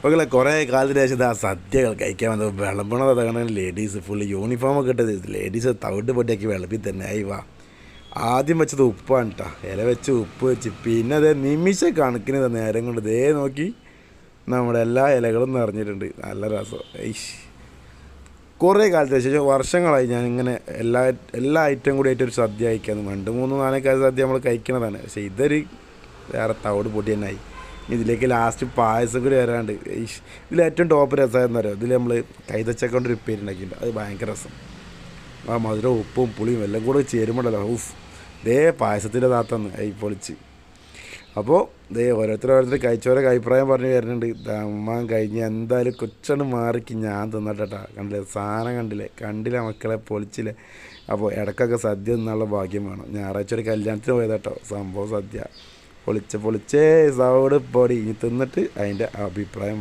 മക്കളെ കുറേ കാലത്തിന് ശേഷം ആ സദ്യകൾ കഴിക്കാൻ വന്നത് വിളമ്പണത് അതാണ് ലേഡീസ് ഫുള്ള് യൂണിഫോമൊക്കെ ഇട്ടത് ലേഡീസ് തവിട്ട് പൊട്ടിയാക്കി വിളമ്പി തന്നെ ആയി വാ. ആദ്യം വെച്ചത് ഉപ്പാണ് കേട്ടോ, ഇല വെച്ച് ഉപ്പ് വെച്ച് പിന്നെ അതേ നിമിഷ കണക്കിന് നേരം കൊണ്ട് ദേ നോക്കി നമ്മുടെ എല്ലാ ഇലകളും നിറഞ്ഞിട്ടുണ്ട്. നല്ല രസം. കുറേ കാലത്തിന് ശേഷം വർഷങ്ങളായി ഞാനിങ്ങനെ എല്ലാ ഐറ്റം കൂടി ആയിട്ടൊരു സദ്യ കഴിക്കാമെന്ന്. 2, 3, 4 സദ്യ നമ്മൾ കഴിക്കണതാണ്, പക്ഷേ ഇതൊരു വേറെ തവിട് പൊട്ടി തന്നെ ആയി. ഇതിലേക്ക് ലാസ്റ്റ് പായസം കൂടി വരാണ്ട്. ഇതിലേറ്റവും ടോപ്പ് രസമായെന്ന് പറയുമോ, ഇതിൽ നമ്മൾ കൈതച്ചക്ക കൊണ്ട് ഒരു ഉപ്പേരി ഉണ്ടാക്കിയിട്ടുണ്ട്, അത് ഭയങ്കര രസം. ആ മധുരവും ഉപ്പും പുളിയും എല്ലാം കൂടെ ചേരുമ്പോഴല്ലോ ദേ പായസത്തിൻ്റെ താത്തന്ന് പൊളിച്ച്. അപ്പോൾ ദേ ഓരോരുത്തർ കഴിച്ചവരൊക്കെ അഭിപ്രായം പറഞ്ഞ് വരുന്നുണ്ട്. അമ്മ കഴിഞ്ഞ് എന്തായാലും കൊച്ചണ്ട് മാറിക്ക് ഞാൻ തിന്നട്ടാ. കണ്ടില്ലേ സാധനം, കണ്ടില്ല മക്കളെ പൊളിച്ചില്ലേ. അപ്പോൾ ഇടയ്ക്കൊക്കെ സദ്യ എന്നുള്ള ഭാഗ്യം വേണം. ഞായറാഴ്ച ഒരു കല്യാണത്തിന് പോയതാട്ടോ, സംഭവം സദ്യ പൊളിച്ചേ സൗട് പൊടി. ഇനി തിന്നിട്ട് അതിൻ്റെ അഭിപ്രായം